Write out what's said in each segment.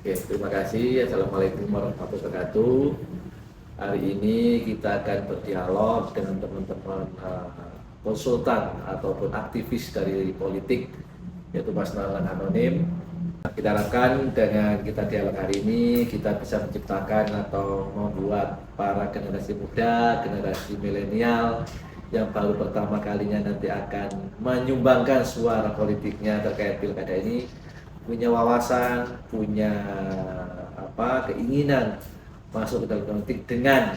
Oke, terima kasih. Assalamualaikum warahmatullahi wabarakatuh. Hari ini kita akan berdialog dengan teman-teman konsultan ataupun aktivis dari politik, yaitu Mas Nalan Anonim. Kita harapkan dengan kita dialog hari ini, kita bisa menciptakan atau membuat para generasi muda, generasi milenial yang baru pertama kalinya nanti akan menyumbangkan suara politiknya terkait pilkada ini punya wawasan, punya keinginan masuk ke dalam politik dengan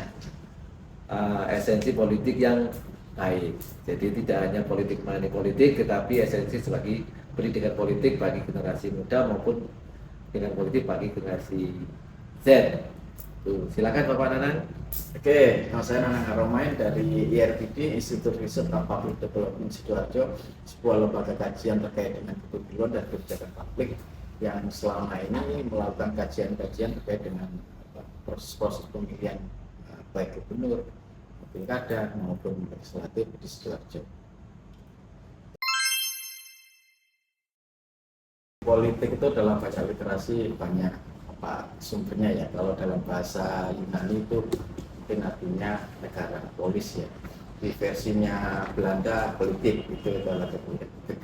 esensi politik yang baik. Jadi tidak hanya politik money politik, tetapi esensi sebagai pendidikan politik bagi generasi muda maupun dengan politik bagi generasi Z. Tuh, silakan Bapak Nanang. Oke, nama saya Nanang Haromain dari IRPD, Institut Riset and Public Development Sidoarjo, sebuah lembaga kajian terkait dengan kepemiluan dan kebijakan publik yang selama ini melakukan kajian-kajian terkait dengan proses-proses pemilihan baik gubernur, pilkada maupun legislatif di Sidoarjo. Politik itu dalam bahasa literasi banyak sumbernya ya. Kalau dalam bahasa Yunani itu mungkin artinya negara, polis ya. Di versinya Belanda politik itu adalah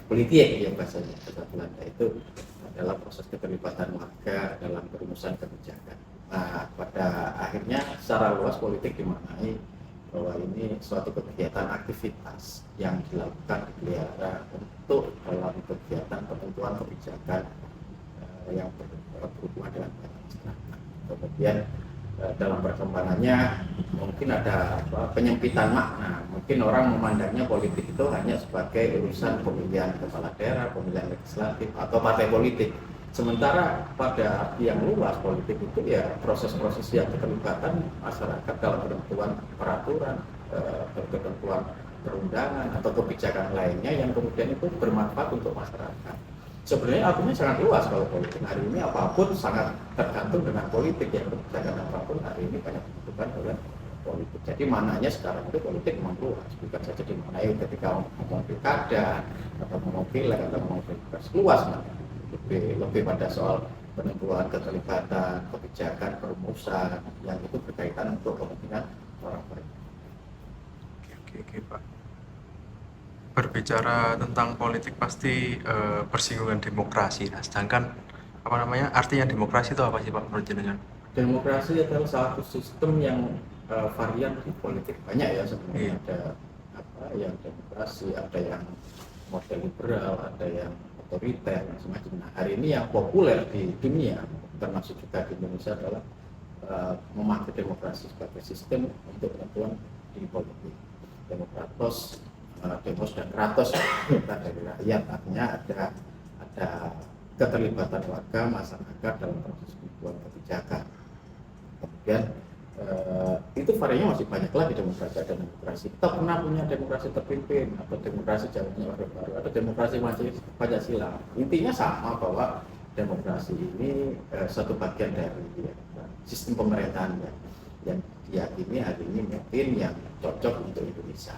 politik ya bahasanya. Bahasa Belanda itu adalah proses keterlibatan warga dalam perumusan kebijakan. Nah, pada akhirnya secara luas politik dimaknai bahwa ini suatu kegiatan aktivitas yang dilakukan dipelihara untuk dalam kegiatan penentuan kebijakan yang berhubungan dengan masyarakat. Kemudian dalam perkembangannya mungkin ada penyempitan makna. Mungkin orang memandangnya politik itu hanya sebagai urusan pemilihan kepala daerah, pemilihan legislatif atau partai politik. Sementara pada arti yang luas politik itu ya proses-proses yang keterlibatan masyarakat dalam penentuan peraturan, ketentuan perundangan atau kebijakan lainnya yang kemudian itu bermanfaat untuk masyarakat. Sebenarnya artinya sangat luas kalau politik hari ini apapun sangat tergantung dengan politik ya, kebijakan apapun hari ini banyak ditentukan oleh politik. Jadi mananya sekarang itu politik memang luas, bukan saja dimaknai ketika mau pilkada atau mau pileg atau mau pilpres, luas mana. Lebih pada soal penentuan keterlibatan, kebijakan, perumusan yang itu berkaitan untuk kepentingan orang banyak. Oke, Pak. Berbicara tentang politik pasti bersinggungan demokrasi. Nah, sedangkan artinya demokrasi itu apa sih Pak menurut jenengan? Demokrasi adalah satu sistem yang varian di politik banyak ya sebenarnya. Iya. Ada yang demokrasi, ada yang model liberal, ada yang otoriter, macam-macam. Nah, hari ini yang populer di dunia, termasuk juga di Indonesia adalah memakai demokrasi sebagai sistem untuk penentuan di politik. Demokratos, demos dan kratos kita dari rakyat, artinya ada keterlibatan warga masyarakat dalam proses pembuatan kebijakan. Kemudian itu variannya masih banyak lagi demokrasi. Ada demokrasi kita pernah punya demokrasi terpimpin atau demokrasi jalannya orde baru atau demokrasi Pancasila. Intinya sama bahwa demokrasi ini satu bagian dari sistem pemerintahan yang diyakini hari ini mungkin yang cocok untuk Indonesia.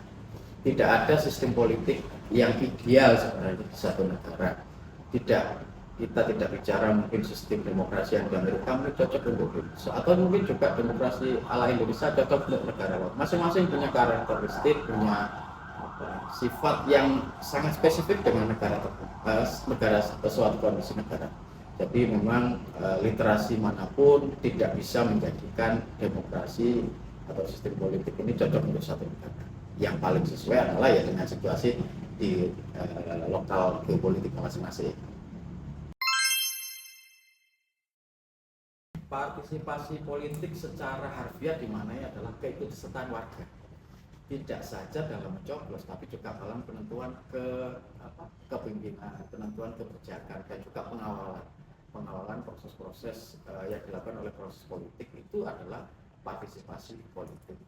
Tidak ada sistem politik yang ideal sebenarnya di satu negara. Kita tidak bicara mungkin sistem demokrasi yang di Amerika mungkin cocok untuk Indonesia, atau mungkin juga demokrasi ala Indonesia cocok untuk negara lain. Masing-masing punya karakteristik, punya sifat yang sangat spesifik dengan negara suatu kondisi negara. Jadi memang literasi manapun tidak bisa menjadikan demokrasi atau sistem politik ini cocok untuk satu negara. Yang paling sesuai adalah ya dengan situasi di lokal geopolitik masing-masing. Partisipasi politik secara harfiah dimaknai adalah keikutsertaan warga, tidak saja dalam mencoblos tapi juga dalam penentuan kepemimpinan, penentuan kebijakan dan juga pengawalan proses-proses yang dilakukan oleh proses politik itu adalah partisipasi politik.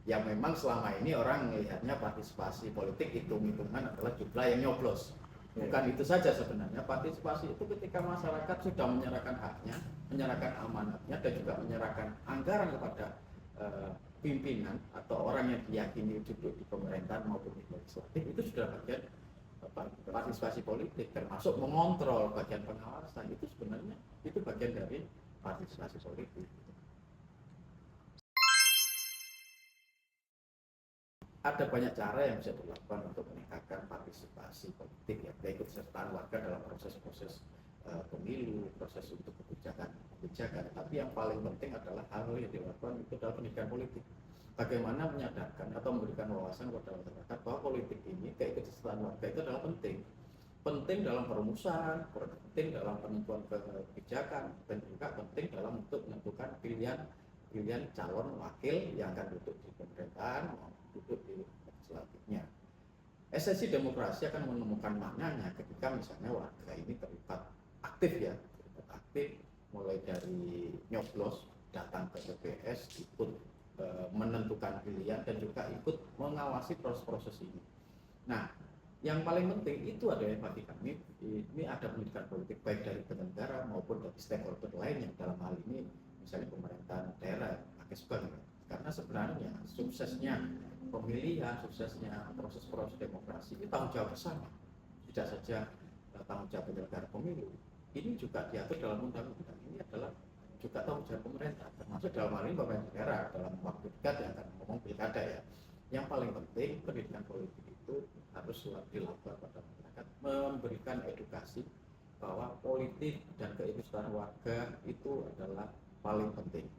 Yang memang selama ini orang melihatnya partisipasi politik hitung-hitungan adalah jumlah yang nyoblos. Bukan itu saja sebenarnya, partisipasi itu ketika masyarakat sudah menyerahkan haknya, menyerahkan amanatnya dan juga menyerahkan anggaran kepada pimpinan atau orang yang diyakini duduk di pemerintahan maupun di legislatif, itu sudah bagian partisipasi politik, termasuk mengontrol bagian pengawasan. Itu sebenarnya itu bagian dari partisipasi politik. Ada banyak cara yang bisa dilakukan untuk meningkatkan partisipasi politik ya, keikutsertaan warga dalam proses-proses pemilu, proses untuk kebijakan. Tapi yang paling penting adalah hal yang dilakukan itu adalah pendidikan politik. Bagaimana menyadarkan atau memberikan wawasan kepada masyarakat bahwa politik ini, keikutsertaan warga itu adalah penting dalam perumusan, penting dalam penentuan kebijakan, dan juga penting dalam untuk menentukan pilihan calon wakil yang akan duduk di pemerintahan, duduk di legislatifnya. Esensi demokrasi akan menemukan maknanya ketika misalnya warga ini terlibat aktif, mulai dari nyoblos, datang ke TPS, ikut menentukan pilihan dan juga ikut mengawasi proses-proses ini. Nah, yang paling penting itu adalah bagi kami, ini ada pendidikan politik baik dari penyelenggara maupun dari stakeholder lainnya, dalam hal ini misalnya pemerintahan daerah, karena sebenarnya suksesnya pemilihan, suksesnya proses-proses demokrasi ini tanggung jawab bersama, tidak saja tanggung jawab penyelenggara pemilu, ini juga diatur dalam undang-undang. Ini adalah juga tanggung jawab pemerintah, termasuk dalam hal ini pemerintah daerah dalam waktu dekat yang akan ngomong pilkada ya. Yang paling penting pendidikan politik itu harus dilakukan pada masyarakat, memberikan edukasi bahwa politik dan keikutsertaan warga itu adalah paling penting.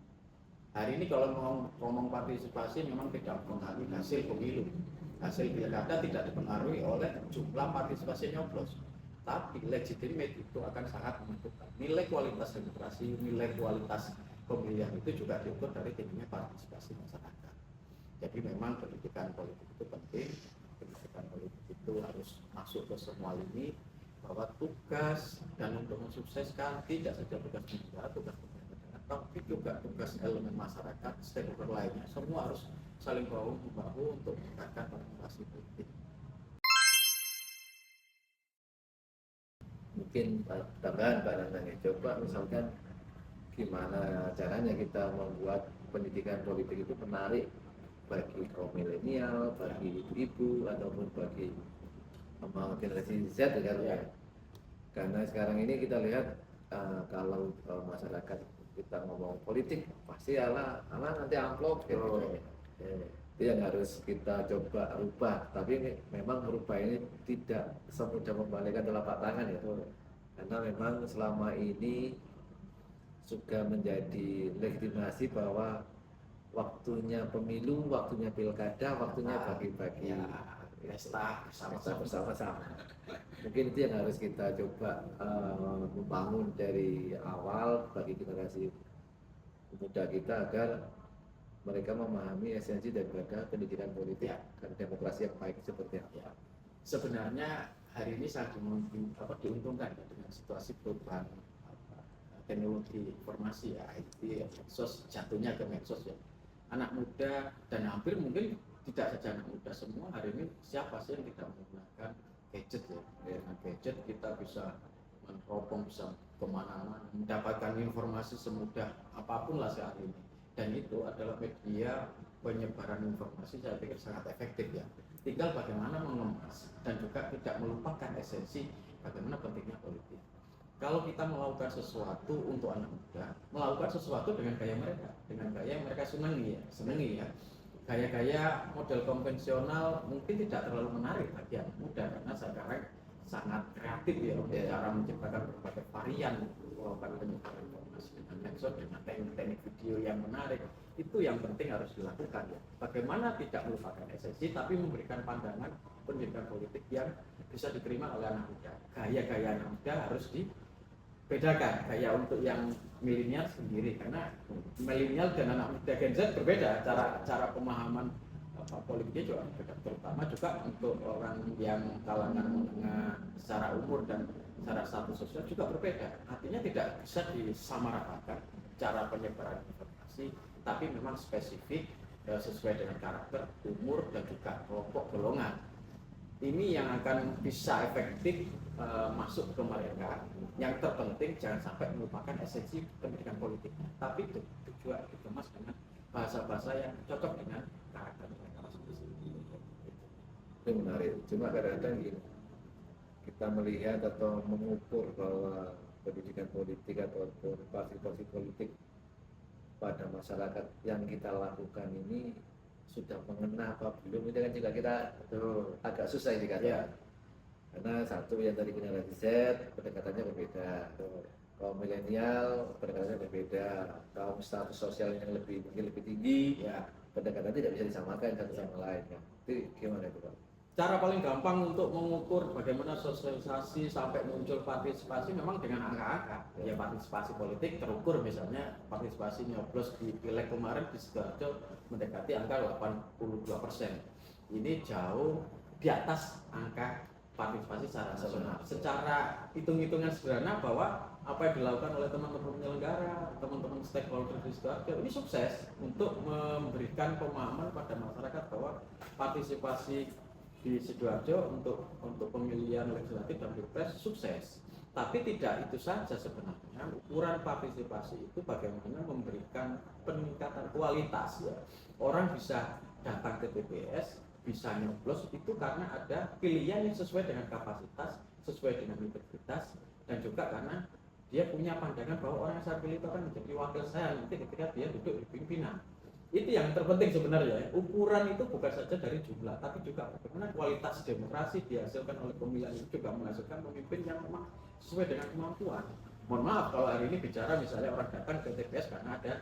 Hari ini kalau ngomong partisipasi memang tidak mempengaruhi hasil pemilu. Hasil pilkada tidak dipengaruhi oleh jumlah partisipasi nyoblos. Tapi legitimate itu akan sangat menentukan. Nilai kualitas demokrasi, nilai kualitas pemilihan itu juga diukur dari tingginya partisipasi masyarakat. Jadi memang pendidikan politik itu penting. Pendidikan politik itu harus masuk ke semua lini, bahwa tugas dan untuk mensukseskan tidak saja tugas negara, tugas pemerintah, tapi juga tugas elemen masyarakat, stakeholder lainnya, semua harus saling bahu-membahu untuk meningkatkan partisipasi politik. Mungkin tambahan Pak Nanang ya, coba misalkan gimana caranya kita membuat pendidikan politik itu menarik bagi kaum milenial, bagi ibu-ibu ataupun bagi generasi Z ya. Karena sekarang ini kita lihat kalau masyarakat kita ngomong politik pasti ala nanti amplop gitu. Itu yang harus kita coba rubah, tapi memang merubah ini tidak semudah membalikkan telapak tangan ya. Karena memang selama ini juga menjadi legitimasi bahwa waktunya pemilu, waktunya pilkada, waktunya bagi-bagi pesta bersama-sama. Mungkin itu yang harus kita coba membangun dari awal bagi generasi muda kita agar mereka memahami esensi daripada pendidikan politik dan demokrasi yang baik seperti apa. Sebenarnya hari ini sangat diuntungkan ya, dengan situasi perubahan teknologi informasi ya, IT, medsos, jatuhnya ke medsos ya. Anak muda dan hampir mungkin tidak saja anak muda, semua hari ini siapa sih yang tidak menggunakan gadget ya. Dengan gadget kita bisa meneropong, bisa kemana-mana, mendapatkan informasi semudah apapun lah saat ini. Dan itu adalah media penyebaran informasi, saya pikir sangat efektif ya. Tinggal bagaimana mengemas dan juga tidak melupakan esensi bagaimana pentingnya politik. Kalau kita melakukan sesuatu untuk anak muda, melakukan sesuatu dengan gaya yang mereka senangi ya. Gaya-gaya model konvensional mungkin tidak terlalu menarik bagi anak muda, karena sekarang sangat kreatif ya untuk cara menciptakan berbagai varian melakukan penyebaran informasi dengan medsos, dengan teknik-teknik video yang menarik. Itu yang penting harus dilakukan ya. Bagaimana tidak melupakan esensi, tapi memberikan pandangan pendidikan politik yang bisa diterima oleh anak muda. Gaya-gaya anak muda harus dibedakan, gaya untuk yang milenial sendiri, karena milenial dan anak muda Gen Z berbeda cara pemahaman politiknya juga berbeda, terutama juga untuk orang yang kalangan menengah secara umur dan secara status sosial juga berbeda. Artinya tidak bisa disamaratakan cara penyebaran informasi, tapi memang spesifik sesuai dengan karakter, umur dan juga kelompok golongan. Ini yang akan bisa efektif masuk ke mereka. Yang terpenting jangan sampai melupakan esensi pendidikan politiknya, tapi itu juga dikemas dengan bahasa-bahasa yang cocok dengan karakter mereka masing-masing. Itu menarik. Cuma kadang-kadang gini, kita melihat atau mengukur bahwa pendidikan politik ataupun partisipasi politik pada masyarakat yang kita lakukan ini sudah mengena apa belum, itu kan juga kita agak susah ini kan. Ya. Karena satu yang tadi generasi Z pendekatannya berbeda, kaum milenial pendekatannya berbeda, kaum status sosial yang mungkin lebih tinggi, Ya. pendekatan tidak bisa disamakan satu sama lain kan. Itu gimana itu Pak? Cara paling gampang untuk mengukur bagaimana sosialisasi sampai muncul partisipasi memang dengan angka-angka. Ya, partisipasi politik terukur, misalnya partisipasi nyoblos di pileg kemarin di Sidoarjo mendekati angka 82%. Ini jauh di atas angka partisipasi secara nasional. Secara hitung-hitungan sederhana bahwa apa yang dilakukan oleh teman-teman penyelenggara, teman-teman stakeholder di Sidoarjo ini sukses untuk memberikan pemahaman pada masyarakat bahwa partisipasi di Sidoarjo untuk pemilihan legislatif dan pilpres sukses. Tapi tidak itu saja sebenarnya. Ukuran partisipasi itu bagaimana memberikan peningkatan kualitas ya. Orang bisa datang ke TPS, bisa nyoblos itu karena ada pilihan yang sesuai dengan kapasitas, sesuai dengan integritas, dan juga karena dia punya pandangan bahwa orang yang saya pilih itu akan menjadi wakil saya nanti ketika dia duduk di pimpinan. Itu yang terpenting sebenarnya. Ukuran itu bukan saja dari jumlah, tapi juga bagaimana kualitas demokrasi dihasilkan oleh pemilihan itu juga menghasilkan pemimpin yang memang sesuai dengan kemampuan. Mohon maaf kalau hari ini bicara misalnya orang datang ke TPS karena ada,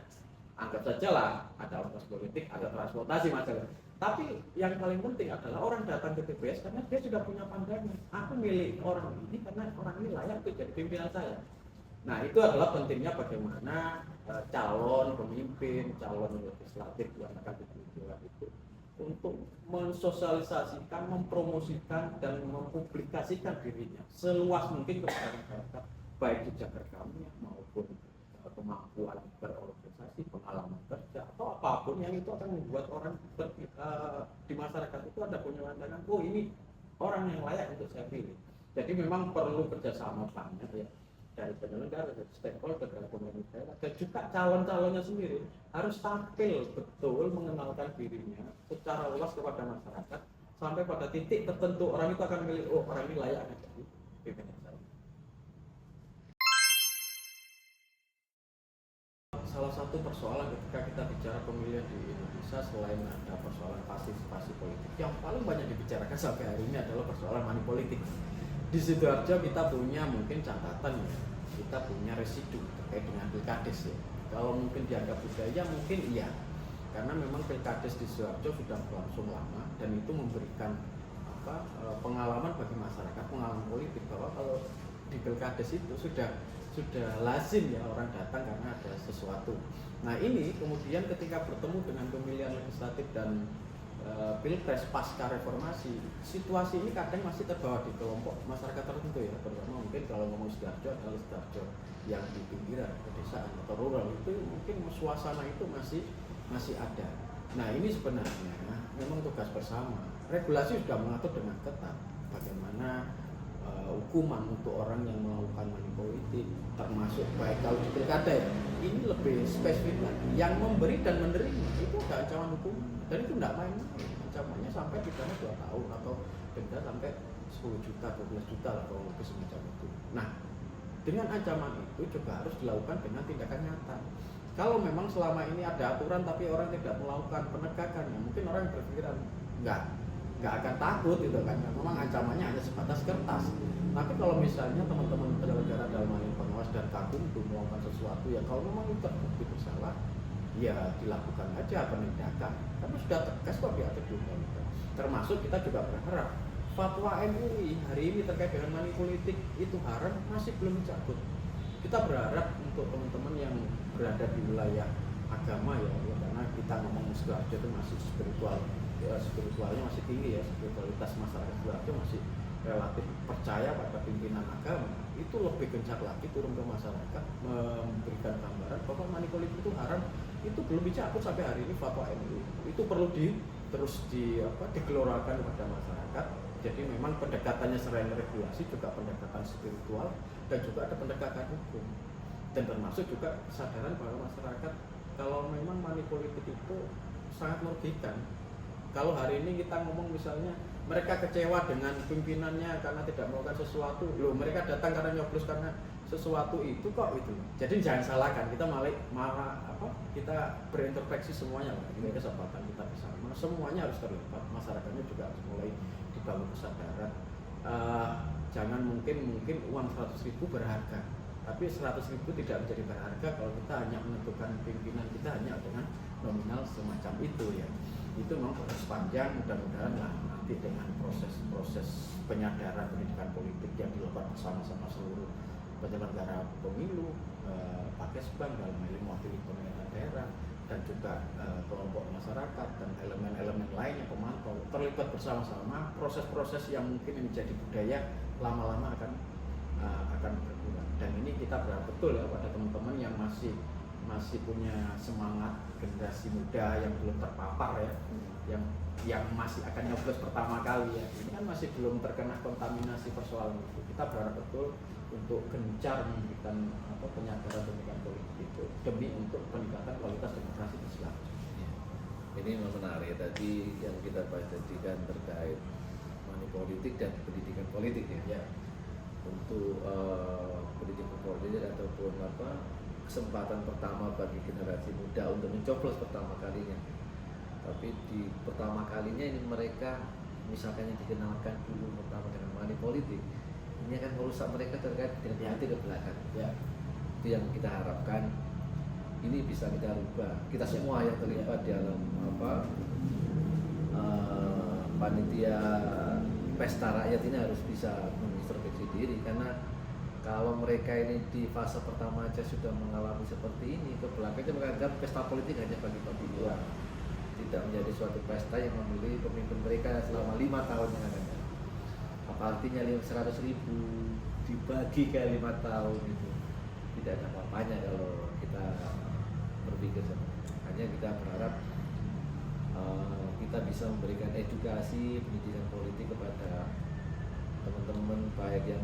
anggap saja lah, ada ongkos politik, ada transportasi masalah. Tapi yang paling penting adalah orang datang ke TPS karena dia sudah punya pandangan. Aku milih orang ini karena orang ini layak untuk jadi pimpinan saya. Nah, itu adalah pentingnya bagaimana calon pemimpin, calon legislatif yang akan dipilih itu untuk mensosialisasikan, mempromosikan, dan mempublikasikan dirinya seluas mungkin kepada masyarakat, baik jejak rekamnya maupun kemampuan berorganisasi, pengalaman kerja, atau apapun yang itu akan membuat orang di masyarakat itu ada punya pandangan, oh ini orang yang layak untuk saya pilih. Jadi memang perlu kerjasama banyak ya, dari penyelenggara, dari stakeholder, dari pemerintah, dan juga calon-calonnya sendiri harus tampil betul mengenalkan dirinya secara luas kepada masyarakat sampai pada titik tertentu orang itu akan memilih, oh orang ini layak menjadi pimpinan saya. Salah satu persoalan ketika kita bicara pemilihan di Indonesia selain ada persoalan partisipasi politik, yang paling banyak dibicarakan sampai hari ini adalah persoalan money politik. Di Sidoarjo kita punya mungkin catatan ya, kita punya residu terkait dengan pilkades ya. Kalau mungkin dianggap budaya mungkin iya, karena memang pilkades di Sidoarjo sudah berlangsung lama dan itu memberikan pengalaman bagi masyarakat, pengalaman politik bahwa kalau di pilkades itu sudah lazim ya orang datang karena ada sesuatu. Nah ini kemudian ketika bertemu dengan pemilihan legislatif dan pilpres pasca reformasi, situasi ini kadang masih terbawa di kelompok masyarakat tertentu ya, terutama mungkin kalau ngomong Sidoarjo adalah Sidoarjo yang di pinggiran pedesaan atau rural itu mungkin suasana itu masih ada. Nah ini sebenarnya memang tugas bersama. Regulasi sudah mengatur dengan ketat bagaimana hukuman untuk orang yang melakukan money politik, termasuk baik kalau di pilkada ya, ini lebih spesifik lagi. Yang memberi dan menerima itu ada ancaman hukuman, dan itu tidak main-main. Ancamannya sampai pidana 2 tahun atau denda sampai 10 juta, 12 juta lah kalau lebih semacam itu. Nah, dengan ancaman itu juga harus dilakukan dengan tindakan nyata. Kalau memang selama ini ada aturan tapi orang tidak melakukan penegakannya, mungkin orang yang berpikiran nggak akan takut gitu kan, memang ancamannya hanya sebatas kertas. Tapi kalau misalnya teman-teman penyelenggara dalam hal ini pengawas dan Gakumdu melakukan sesuatu ya, kalau memang itu terbukti bersalah ya dilakukan aja penindakan, karena sudah tegas kok diatur di undang-undang. Termasuk kita juga berharap fatwa MUI hari ini terkait dengan money politik itu haram masih belum dicabut. Kita berharap untuk teman-teman yang berada di wilayah agama ya, karena kita ngomong Sidoarjo itu masih spiritual ya, spiritualnya masih tinggi ya, spiritualitas masyarakat Sidoarjo masih relatif percaya pada pimpinan agama, itu lebih gencar lagi turun ke masyarakat memberikan gambaran bahwa money politik itu haram. Itu belum dicabut sampai hari ini fatwa MUI. Itu perlu terus digelorakan kepada masyarakat. Jadi memang pendekatannya selain regulasi juga pendekatan spiritual dan juga ada pendekatan hukum. Dan termasuk juga kesadaran bahwa masyarakat kalau memang money politik itu sangat merugikan. Kalau hari ini kita ngomong misalnya mereka kecewa dengan pimpinannya karena tidak melakukan sesuatu, loh mereka datang karena nyoblos karena sesuatu itu kok itu. Jadi jangan salahkan, kita kita berintrospeksi semuanya lah. Ini kesempatan kita bersama. Semuanya harus terlibat, masyarakatnya juga harus mulai dibangun kesadaran. Jangan mungkin uang 100.000 berharga, tapi 100.000 tidak menjadi berharga kalau kita hanya menentukan pimpinan kita hanya dengan nominal semacam itu ya. Itu memang proses panjang, mudah-mudahan lah nanti dengan proses penyadaran pendidikan politik yang dilakukan bersama-sama seluruh penyelenggara pemilu, Pakesbang dalam hal ini mewakili pemerintah daerah dan juga kelompok masyarakat dan elemen-elemen lainnya pemantau terlibat bersama-sama, proses-proses yang mungkin menjadi budaya lama-lama akan berkurang. Dan ini kita berharap betul ya pada teman-teman yang masih punya semangat, generasi muda yang belum terpapar ya, yang masih akan nyoblos pertama kali ya. Ini kan masih belum terkena kontaminasi persoalan itu. Kita berharap betul untuk gencar memberikan penyadaran pendidikan politik itu demi untuk peningkatan kualitas demokrasi di selanjutnya. Ini memang menarik tadi yang kita bahas tadi kan terkait money politik dan pendidikan politik ya. Untuk pendidikan politik ataupun kesempatan pertama bagi generasi muda untuk mencoblos pertama kalinya. Tapi di pertama kalinya ini mereka misalkan yang dikenalkan dulu pertama dengan money politik, ini akan merusak mereka terkait dengan hati ke belakang. Ya. Itu yang kita harapkan. Ini bisa kita rubah. Kita semua yang terlibat di dalam panitia pesta rakyat ini harus bisa mengintrospeksi diri, karena kalau mereka ini di fase pertama aja sudah mengalami seperti ini, ke belakangnya menganggap pesta politik hanya bagi-bagi uang, tidak menjadi suatu pesta yang memilih pemimpin mereka selama 5 tahun yang akan datang. Apa artinya 100.000 dibagi ke 5 tahun itu tidak ada apa-apanya kalau kita berpikir seperti itu. Hanya kita berharap kita bisa memberikan edukasi pendidikan politik kepada teman-teman baik yang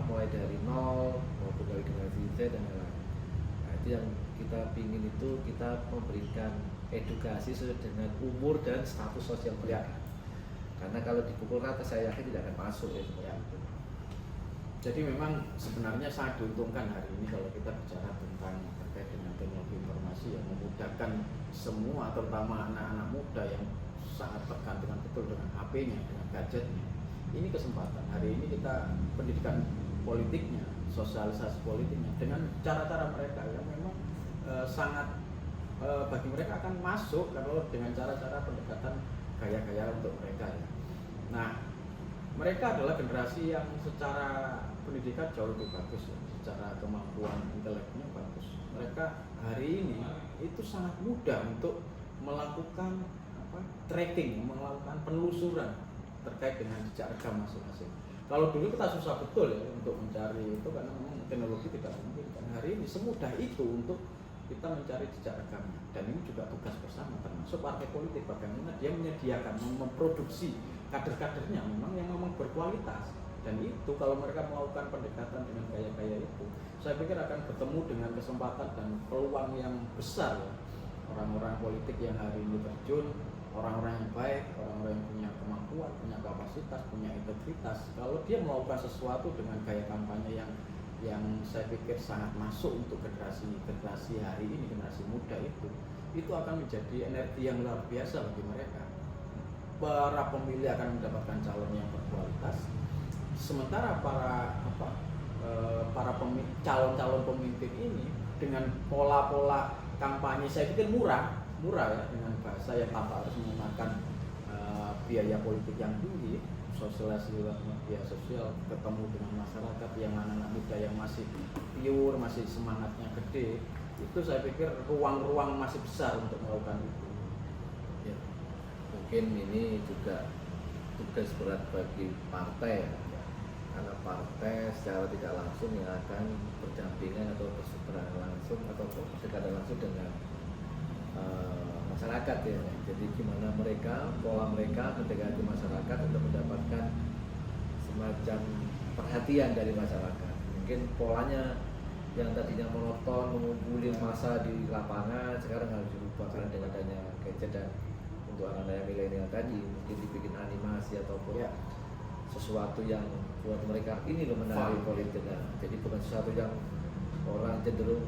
mulai dari nol maupun dari generasi Z dan lain-lain. Nah, itu yang kita ingin itu kita memberikan edukasi sesuai dengan umur dan status sosial mereka. Karena kalau dipukul rata saya yakin tidak akan masuk ya seperti itu. Jadi memang sebenarnya sangat diuntungkan hari ini kalau kita bicara tentang terkait dengan teknologi informasi yang memudahkan semua, terutama anak-anak muda yang sangat tergantungan betul dengan HP-nya, dengan gadgetnya. Ini kesempatan hari ini kita pendidikan politiknya, sosialisasi politiknya dengan cara-cara mereka yang memang sangat bagi mereka akan masuk kalau dengan cara-cara pendekatan gaya-gaya untuk mereka ya. Nah, mereka adalah generasi yang secara pendidikan jauh lebih bagus ya, secara kemampuan inteleknya bagus. Mereka hari ini itu sangat mudah untuk melakukan tracking, melakukan penelusuran terkait dengan jejak rekam masing-masing. Kalau dulu kita susah betul ya untuk mencari itu karena memang teknologi tidak memungkinkan. Hari ini semudah itu untuk kita mencari jejak rekamnya, dan ini juga tugas bersama termasuk partai politik bagaimana dia menyediakan, memproduksi kader-kadernya yang memang berkualitas. Dan itu kalau mereka melakukan pendekatan dengan gaya-gaya itu, saya pikir akan bertemu dengan kesempatan dan peluang yang besar ya. Orang-orang politik yang hari ini terjun, orang-orang yang baik, orang-orang yang punya kemampuan, punya kapasitas, punya integritas, kalau dia melakukan sesuatu dengan gaya kampanye yang saya pikir sangat masuk untuk generasi hari ini, generasi muda itu akan menjadi energi yang luar biasa bagi mereka. Para pemilih akan mendapatkan calon yang berkualitas, sementara calon-calon pemimpin ini dengan pola-pola kampanye saya pikir murah ya, dengan bahasa yang tanpa harus menggunakan biaya politik yang tinggi, sosialisasi lewat media sosial, ketemu dengan masyarakat yang anak-anak muda yang masih pure, masih semangatnya gede, itu saya pikir ruang-ruang masih besar untuk melakukan itu. Ya, mungkin ini juga tugas berat bagi partai ya. Karena partai secara tidak langsung yang akan berdampingan atau berseberangan langsung atau berdekatan langsung dengan masyarakat ya. Jadi gimana pola mereka mendekati masyarakat untuk mendapatkan semacam perhatian dari masyarakat. Mungkin polanya yang tadinya monoton mengumpulin massa di lapangan sekarang harus dirubah karena dengan adanya gadget dan untuk anak-anak milenial tadi mungkin dibikin animasi ataupun sesuatu yang buat mereka ini loh menarik politik. Nah, jadi bukan sesuatu yang orang cenderung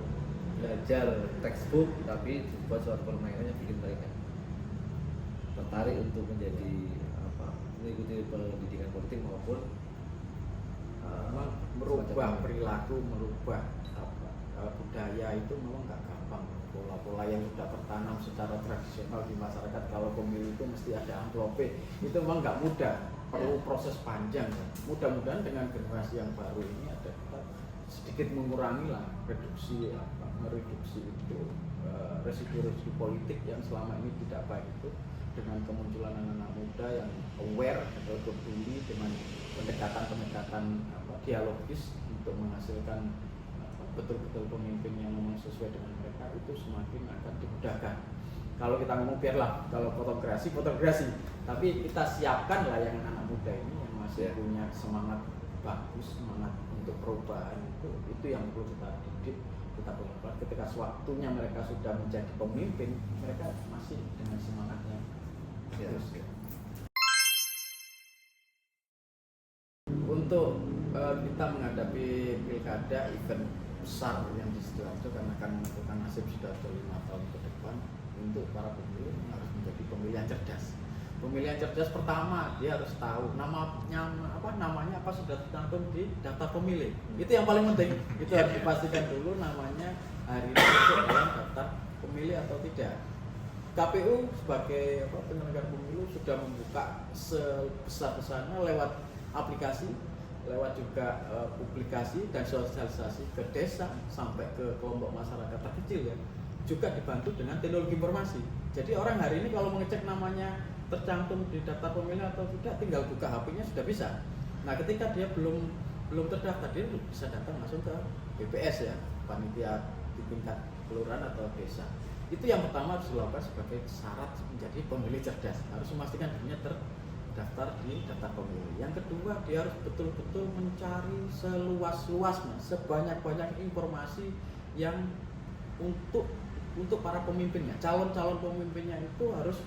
belajar textbook, tapi buat suatu permainan yang bikin mereka tertarik untuk menjadi mengikuti pendidikan politik maupun merubah perilaku, merubah budaya itu memang nggak gampang. Pola-pola yang sudah tertanam secara tradisional di masyarakat, kalau pemilu itu mesti ada amplopnya, itu memang nggak mudah, perlu proses panjang. Mudah-mudahan dengan generasi yang baru ini ada kita sedikit mengurangi lah, mereduksi itu residu-residu politik yang selama ini tidak baik itu, dengan kemunculan anak-anak muda yang aware atau peduli dengan pendekatan-pendekatan dialogis untuk menghasilkan betul-betul pemimpin yang memang sesuai dengan mereka, itu semakin akan dimudahkan. Kalau kita ngomong biarlah, kalau fotografi, tapi kita siapkan lah yang anak muda ini yang masih punya semangat bagus, semangat untuk perubahan, itu yang perlu kita didik, kita pelan-pelan. Ketika waktunya mereka sudah menjadi pemimpin, mereka masih dengan semangatnya. Untuk kita menghadapi pilkada event besar yang di Sidoarjo, karena akan menentukan nasib Sidoarjo 5 tahun ke depan, untuk para pemilih harus menjadi pemilihan cerdas. Pemilihan cerdas pertama, dia harus tahu namanya apa sudah tercantum di daftar pemilih. Itu yang paling penting. Itu harus dipastikan dulu namanya hari ini masuk dalam daftar pemilih atau tidak. KPU sebagai penyelenggara pemilu sudah membuka sebesar-besarnya lewat aplikasi, lewat juga publikasi dan sosialisasi ke desa sampai ke kelompok masyarakat terkecil ya, juga dibantu dengan teknologi informasi. Jadi orang hari ini kalau mengecek namanya tercantum di daftar pemilih atau tidak, tinggal buka HP-nya sudah bisa. Nah, ketika dia belum terdaftar, dia bisa datang langsung ke BPS ya, panitia di tingkat kelurahan atau desa. Itu yang pertama harus dilakukan sebagai syarat menjadi pemilih cerdas, harus memastikan dirinya terdaftar di daftar pemilih. Yang kedua, dia harus betul-betul mencari seluas-luasnya, sebanyak-banyak informasi yang untuk para pemimpinnya, calon-calon pemimpinnya itu harus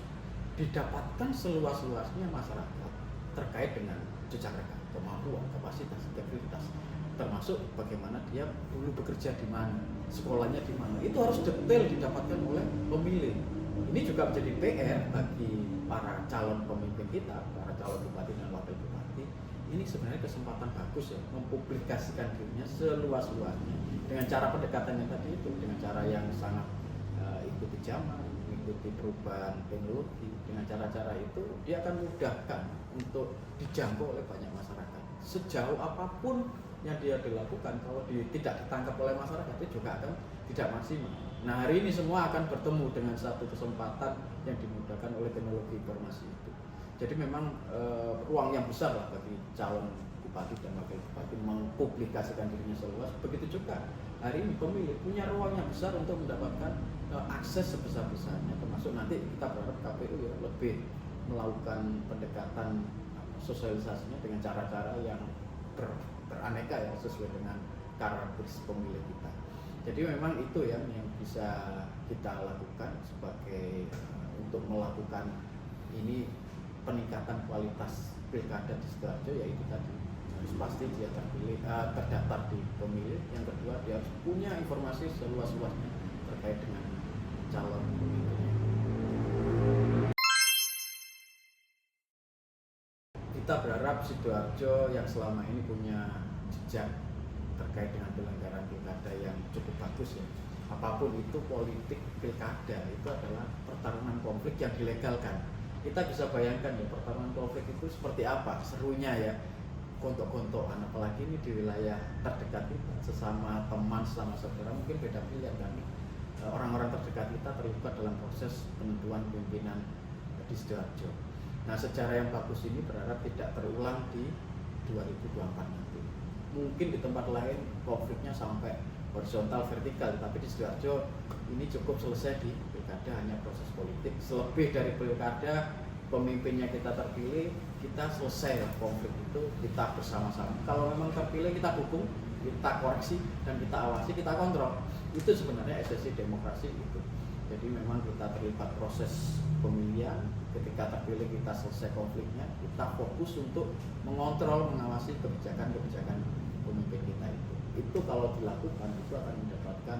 didapatkan seluas-luasnya masyarakat terkait dengan jejak rekam, kemampuan, kapasitas, integritas, termasuk bagaimana dia dulu bekerja di mana, sekolahnya di mana. Itu harus detail didapatkan oleh pemilih. Ini juga menjadi PR bagi para calon pemimpin kita, para calon bupati dan wakil bupati. Ini sebenarnya kesempatan bagus ya, mempublikasikan dirinya seluas-luasnya dengan cara pendekatannya tadi itu, dengan cara yang sangat ikuti zaman, mengikuti perubahan teknologi. Dengan cara-cara itu dia akan mudahkan untuk dijangkau oleh banyak masyarakat. Sejauh apapun yang dia dilakukan, kalau tidak ditangkap oleh masyarakat, itu juga akan tidak maksimal. Nah, hari ini semua akan bertemu dengan satu kesempatan yang dimudahkan oleh teknologi informasi itu. Jadi memang ruang yang besar lah bagi calon bupati dan wakil bupati mempublikasikan dirinya seluas. Begitu juga hari ini pemilih punya ruang yang besar untuk mendapatkan akses sebesar-besarnya, termasuk nanti kita berharap KPU ya lebih melakukan pendekatan sosialisasinya dengan cara-cara yang beraneka ya, sesuai dengan karakteristik pemilih kita. Jadi memang itu yang bisa kita lakukan sebagai untuk melakukan ini peningkatan kualitas pilkada di Sidoarjo, yaitu tadi harus pasti dia terdaftar di pemilih. Yang kedua, dia harus punya informasi seluas-luasnya terkait dengan calon pemimpinnya. Kita berharap Sidoarjo yang selama ini punya jejak terkait dengan penyelenggaraan pilkada yang cukup bagus ya. Apapun itu, politik pilkada itu adalah pertarungan konflik yang dilegalkan. Kita bisa bayangkan ya, pertarungan konflik itu seperti apa serunya ya, gontok-gontokan, apalagi ini di wilayah terdekat kita, sesama teman, sesama saudara, mungkin beda pilihan kan. Orang-orang terdekat kita terlibat dalam proses penentuan pimpinan di Sidoarjo. Nah, secara yang bagus ini berharap tidak terulang di 2024 nanti. Mungkin di tempat lain konfliknya sampai horizontal, vertikal, tapi di Sidoarjo ini cukup selesai di pilkada, hanya proses politik. Selebih dari pilkada, pemimpinnya kita terpilih, kita selesai konflik itu, kita bersama-sama. Kalau memang terpilih, kita dukung, kita koreksi, dan kita awasi, kita kontrol. Itu sebenarnya esensi demokrasi itu. Jadi memang kita terlibat proses pemilihan, ketika terpilih kita selesai konfliknya, kita fokus untuk mengontrol, mengawasi kebijakan-kebijakan pemimpin kita itu. Itu kalau dilakukan itu akan mendapatkan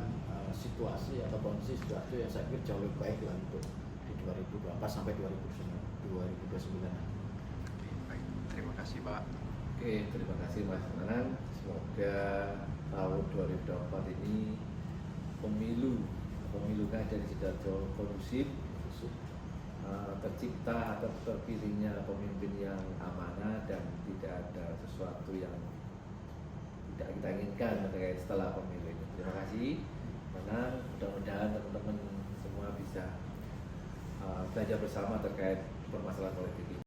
situasi atau kondisi situasi yang saya pikir jauh lebih baik lah untuk di 2024 sampai 2029 nanti. Baik, terima kasih Pak. Oke, terima kasih Mas Nanang. Semoga tahun 2024 ini pemilu kada di Sidoarjo kondusif, tercipta atau terpilihnya pemimpin yang amanah dan tidak ada sesuatu yang tidak kita inginkan terkait setelah pemilu ini. Terima kasih. Mudah-mudahan teman-teman semua bisa belajar bersama terkait permasalahan politik ini.